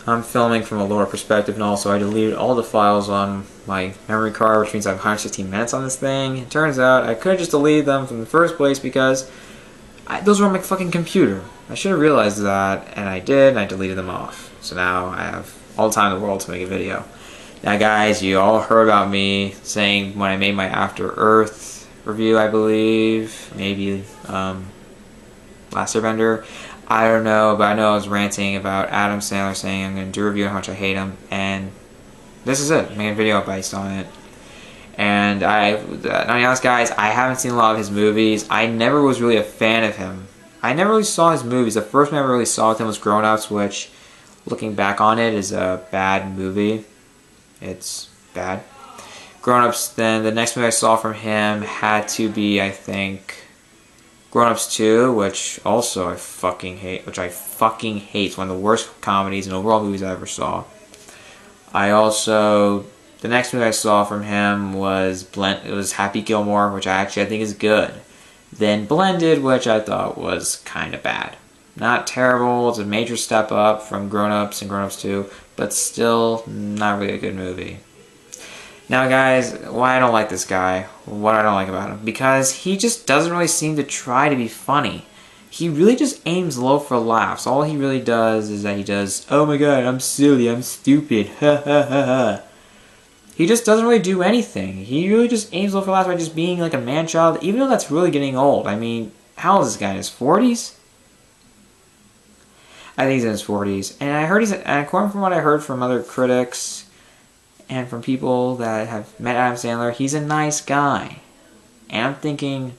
I'm filming from a lower perspective, and also I deleted all the files on my memory card, which means I have 116 minutes on this thing. It turns out I could have just deleted them from the first place because those were on my fucking computer. I should have realized that, and I did, and I deleted them off. So now I have all the time in the world to make a video. Now guys, you all heard about me saying when I made my After Earth review, I believe, maybe Last Airbender. I don't know, but I know I was ranting about Adam Sandler saying I'm going to do a review on how much I hate him, and this is it. I'm making a video based on it. And I'll be honest guys, I haven't seen a lot of his movies. I never was really a fan of him. I never really saw his movies. The first one I ever really saw with him was Grown Ups, which, looking back on it, is a bad movie. It's bad. Grown Ups, then the next movie I saw from him had to be, I think, Grown Ups 2, which also I fucking hate. It's one of the worst comedies and overall movies I ever saw. The next movie I saw from him was Happy Gilmore, which I think is good. Then Blended, which I thought was kind of bad. Not terrible, it's a major step up from Grown Ups and Grown Ups 2, but still not really a good movie. Now guys, why I don't like this guy, what I don't like about him, because he just doesn't really seem to try to be funny. He really just aims low for laughs. All he really does is that he does, oh my god, I'm silly, I'm stupid, ha ha ha ha. He just doesn't really do anything. He really just aims low for laughs by just being like a man-child, even though that's really getting old. I mean, how old is this guy, in his 40s? I think he's in his 40s. And according from what I heard from other critics, and from people that have met Adam Sandler, he's a nice guy. And I'm thinking,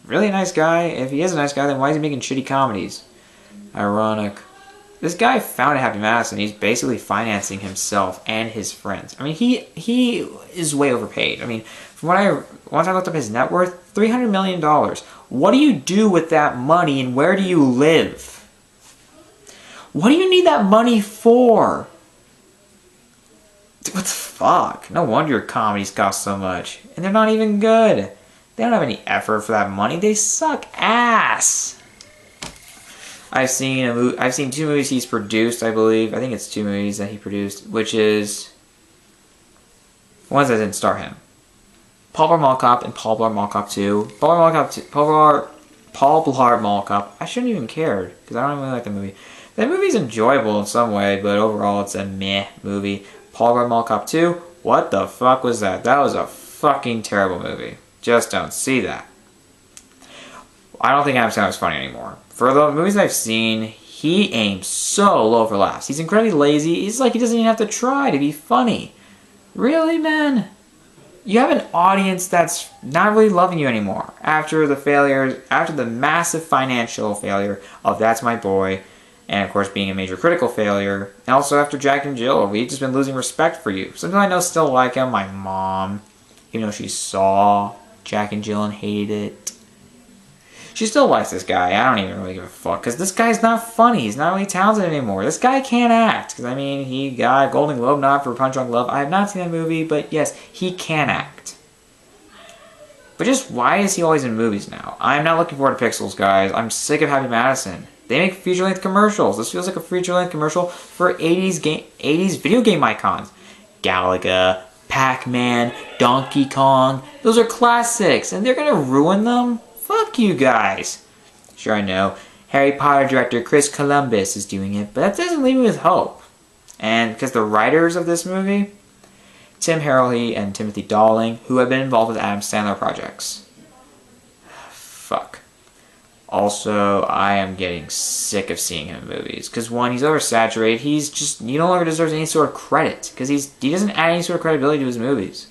really a nice guy? If he is a nice guy, then why is he making shitty comedies? Ironic. This guy founded Happy Madison. He's basically financing himself and his friends. I mean, he is way overpaid. I mean, from once I looked up his net worth, $300 million. What do you do with that money, and where do you live? What do you need that money for? What the fuck? No wonder your comedies cost so much. And they're not even good. They don't have any effort for that money. They suck ass. I've seen 2 movies he's produced, I believe. I think it's 2 movies that he produced, which is ones that didn't star him. Paul Blart Mall Cop and Paul Blart Mall Cop 2. Paul Blart Mall Cop. I shouldn't even care because I don't really like the movie. That movie's enjoyable in some way, but overall it's a meh movie. Paul Blart Mall Cop 2. What the fuck was that? That was a fucking terrible movie. Just don't see that. I don't think Adam Sandler's funny anymore. For the movies I've seen, he aims so low for laughs. He's incredibly lazy. He's like he doesn't even have to try to be funny. Really, man? You have an audience that's not really loving you anymore after the massive financial failure of That's My Boy, and of course being a major critical failure, and also after Jack and Jill. We've just been losing respect for you. Some people I know still like him. My mom, even though she saw Jack and Jill and hated it, she still likes this guy. I don't even really give a fuck, because this guy's not funny. He's not really talented anymore. This guy can't act, because I mean, he got a Golden Globe nod for Punch Drunk Love. I have not seen that movie, but yes, he can act. But just why is he always in movies now? I'm not looking forward to Pixels, guys. I'm sick of Happy Madison. They make feature-length commercials. This feels like a feature-length commercial for 80s video game icons. Galaga, Pac-Man, Donkey Kong. Those are classics, and they're gonna ruin them? Fuck you guys. Sure, I know. Harry Potter director Chris Columbus is doing it, but that doesn't leave me with hope. And because the writers of this movie, Tim Herlihy and Timothy Dalling, who have been involved with Adam Sandler projects. Fuck. Also, I am getting sick of seeing him in movies. Because one, he's oversaturated. He no longer deserves any sort of credit. Because he doesn't add any sort of credibility to his movies.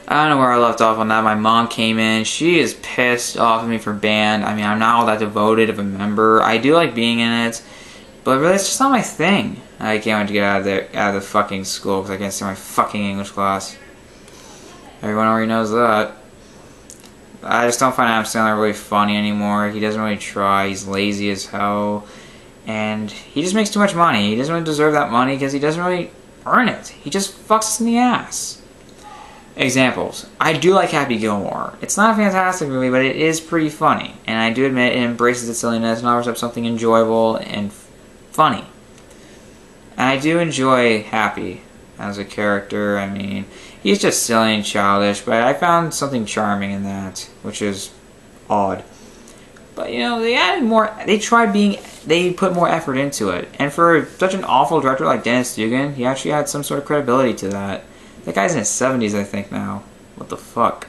I don't know where I left off on that. My mom came in. She is pissed off at me for band. I mean, I'm not all that devoted of a member. I do like being in it. But really, it's just not my thing. I can't wait to get out of the fucking school because I can't see my fucking English class. Everyone already knows that. I just don't find Adam Sandler really funny anymore. He doesn't really try. He's lazy as hell. And he just makes too much money. He doesn't really deserve that money because he doesn't really earn it. He just fucks us in the ass. Examples. I do like Happy Gilmore. It's not a fantastic movie, but it is pretty funny. And I do admit it embraces its silliness and offers up something enjoyable and funny. And I do enjoy Happy as a character. I mean, he's just silly and childish, but I found something charming in that, which is odd. But, you know, they added more, they put more effort into it. And for such an awful director like Dennis Dugan, he actually had some sort of credibility to that. That guy's in his 70s, I think, now. What the fuck?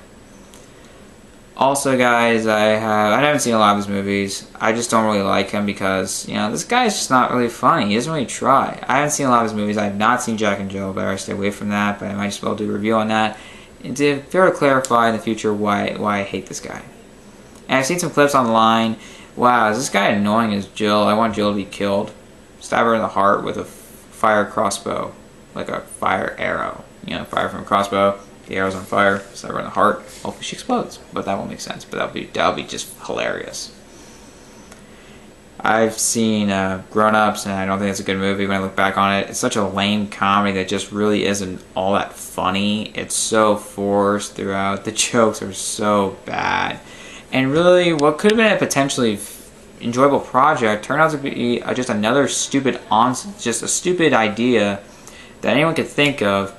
Also, guys, I haven't seen a lot of his movies. I just don't really like him because, you know, this guy's just not really funny. He doesn't really try. I haven't seen a lot of his movies. I have not seen Jack and Jill, but I stay away from that. But I might just well do a review on that and to fair to clarify in the future why I hate this guy. And I've seen some clips online. Wow, is this guy annoying as Jill? I want Jill to be killed. Stab her in the heart with a fire crossbow, like a fire arrow. You know, fire from a crossbow. The arrow's on fire, stab her in the heart. Hopefully she explodes, but that won't make sense. But that'll be just hilarious. I've seen Grown Ups, and I don't think it's a good movie when I look back on it. It's such a lame comedy that just really isn't all that funny. It's so forced throughout. The jokes are so bad. And really, what could have been a potentially enjoyable project turned out to be just another stupid just a stupid idea that anyone could think of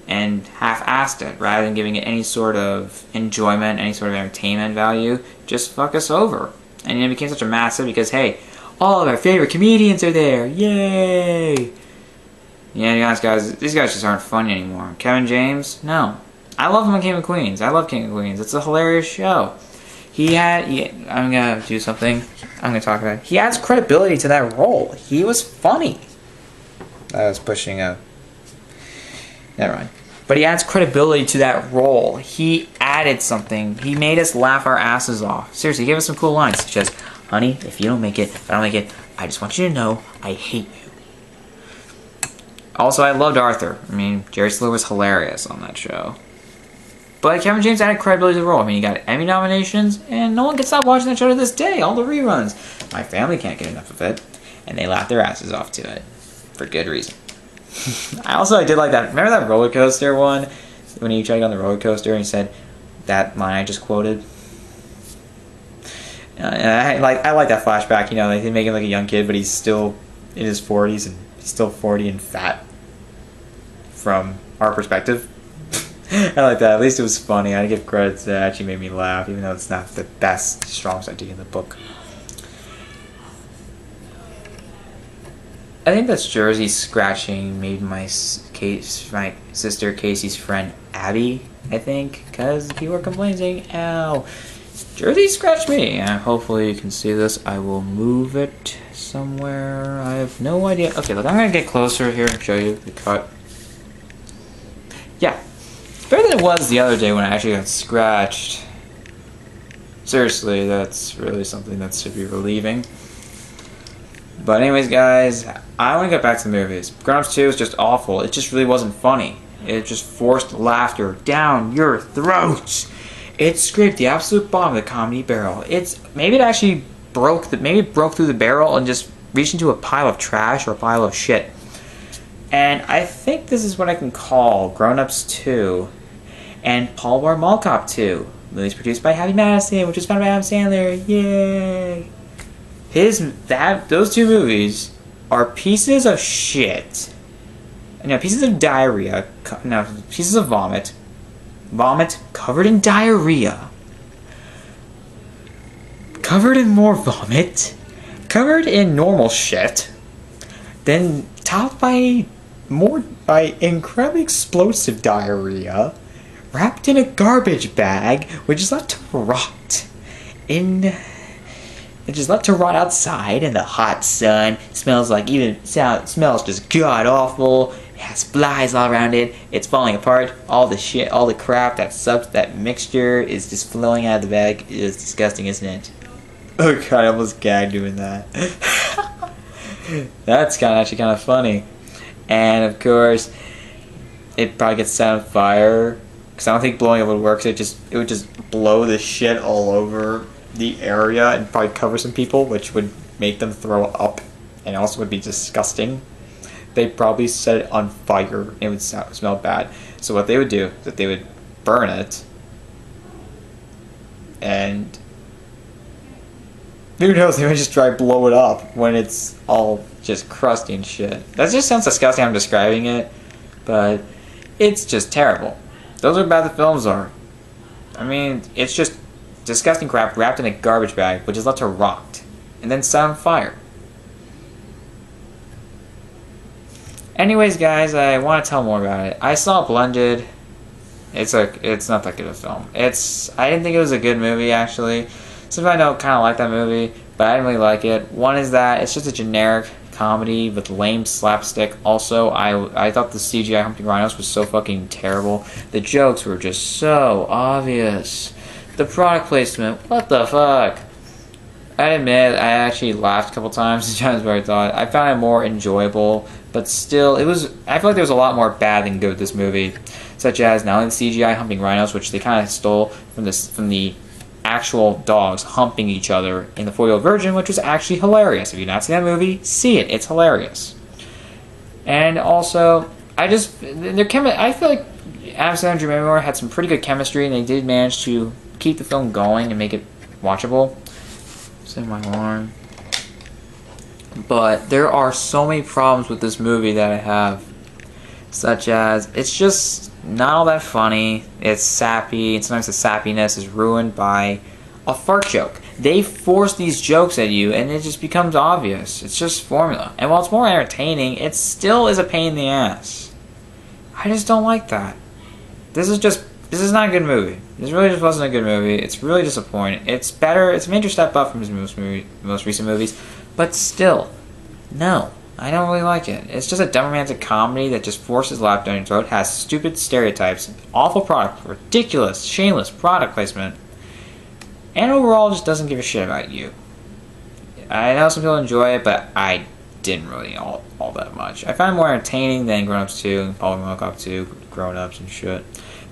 and half-assed it rather than giving it any sort of enjoyment, any sort of entertainment value. Just fuck us over. And it became such a massive because, hey, all of our favorite comedians are there. Yay! Yeah, to be honest, guys, these guys just aren't funny anymore. Kevin James? No. I love him on King of Queens. I love King of Queens. It's a hilarious show. I'm going to do something. I'm going to talk about it. He adds credibility to that role. He was funny. I was pushing a... Never mind. But he adds credibility to that role. He added something. He made us laugh our asses off. Seriously, he gave us some cool lines, such as, honey, if you don't make it, if I don't make it, I just want you to know I hate you. Also, I loved Arthur. I mean, Jerry Stiller was hilarious on that show. But Kevin James added credibility to the role. I mean, he got Emmy nominations, and no one can stop watching that show to this day. All the reruns. My family can't get enough of it, and they laugh their asses off to it. For good reason. I did like that. Remember that roller coaster one? When he tried to go on the roller coaster and he said that line I just quoted? And I like that flashback. You know, they make him like a young kid, but he's still in his 40s, and he's still 40 and fat from our perspective. I like that. At least it was funny. I give credit to that. It actually made me laugh, even though it's not the best, strongest idea in the book. I think that's Jersey scratching made my sister Casey's friend Abby, I think, because people were complaining saying, ow, Jersey scratched me. Hopefully you can see this. I will move it somewhere. I have no idea. Okay, look, I'm going to get closer here and show you the cut. Yeah, better than it was the other day when I actually got scratched. Seriously, that's really something that should be relieving. But anyways, guys, I want to get back to the movies. Grown Ups 2 is just awful. It just really wasn't funny. It just forced laughter down your throats. It scraped the absolute bottom of the comedy barrel. Maybe it actually broke through the barrel and just reached into a pile of trash or a pile of shit. And I think this is what I can call Grown Ups 2 and Paul Blart Mall Cop 2. Movies produced by Happy Madison, which was founded by Adam Sandler. Yay! Those two movies are pieces of shit. No, pieces of diarrhea. No, pieces of vomit. Vomit covered in diarrhea. Covered in more vomit. Covered in normal shit. Then topped by incredibly explosive diarrhea. Wrapped in a garbage bag, which is left to rot. It just left to rot outside in the hot sun. Smells just god awful. It has flies all around it. It's falling apart. All the shit, all the crap, that mixture is just flowing out of the bag. It is disgusting, isn't it? Oh god, I almost gagged doing that. That's actually kind of funny. And of course, it probably gets set on fire. Because I don't think blowing it would work. So it would just blow the shit all over the area and probably cover some people, which would make them throw up and also would be disgusting. They'd probably set it on fire and it would smell bad. So what they would do is that they would burn it and Who knows, they might just try to blow it up when it's all just crusty and shit. That just sounds disgusting how I'm describing it, but it's just terrible. Those are how bad the films are. I mean, it's just disgusting crap wrapped in a garbage bag, which is left to rot, and then set on fire. Anyways, guys, I want to tell more about it. I saw Blended. It's not that good of a film. I didn't think it was a good movie, actually. Some people I know kind of like that movie, but I didn't really like it. One is that it's just a generic comedy with lame slapstick. Also, I thought the CGI Humping Rhinos was so fucking terrible. The jokes were just so obvious. The product placement, what the fuck? I admit, I actually laughed a couple times where I thought. I found it more enjoyable, but still, I feel like there was a lot more bad than good with this movie. Such as, not only the CGI Humping Rhinos, which they kind of stole from the actual dogs humping each other in the 4-Year-Old Virgin, which was actually hilarious. If you've not seen that movie, see it. It's hilarious. And also, I feel like Adam Sandler and Drew Barrymore had some pretty good chemistry, and they did manage to keep the film going and make it watchable. Set my alarm. But there are so many problems with this movie that I have, such as it's just not all that funny. It's sappy, and sometimes the sappiness is ruined by a fart joke. They force these jokes at you, and it just becomes obvious. It's just formula. And while it's more entertaining, it still is a pain in the ass. I just don't like that. This is not a good movie. This really just wasn't a good movie. It's really disappointing. It's better. It's a major step up from his most recent movies, but still, no. I don't really like it. It's just a dumb romantic comedy that just forces laugh down your throat, has stupid stereotypes, awful product, ridiculous, shameless product placement, and overall just doesn't give a shit about you. I know some people enjoy it, but I didn't really all that much. I found it more entertaining than Grown Ups 2 and Paul Grown Up 2, Grown Ups and shit.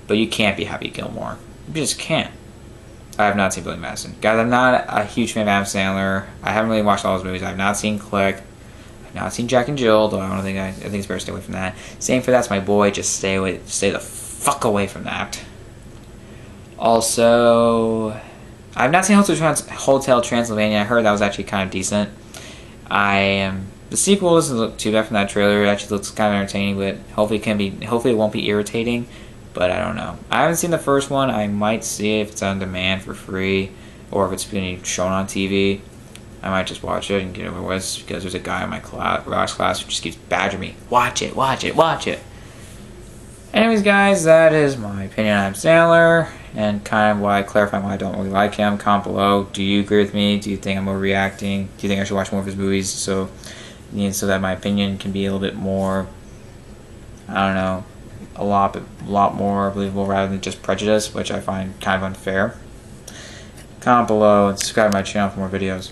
But you can't be Happy Gilmore. You just can't. I have not seen Billy Madison. Guys, I'm not a huge fan of Adam Sandler. I haven't really watched all his movies. I have not seen Click. I've not seen Jack and Jill, though I think it's better to stay away from that. Same for That's My Boy. Just stay the fuck away from that. Also, I've not seen Hotel Transylvania. I heard that was actually kind of decent. The sequel doesn't look too bad from that trailer. It actually looks kind of entertaining, but hopefully it won't be irritating. But I don't know. I haven't seen the first one. I might see it if it's on demand for free, or if it's being shown on TV. I might just watch it and get it over with, because there's a guy in my Ross class who just keeps badgering me. Watch it, watch it, watch it. Anyways, guys, that is my opinion on Adam Sandler, and kind of clarifying why I don't really like him. Comment below. Do you agree with me? Do you think I'm overreacting? Do you think I should watch more of his movies so that my opinion can be a little bit more, I don't know, a lot more believable rather than just prejudice, which I find kind of unfair? Comment below and subscribe to my channel for more videos.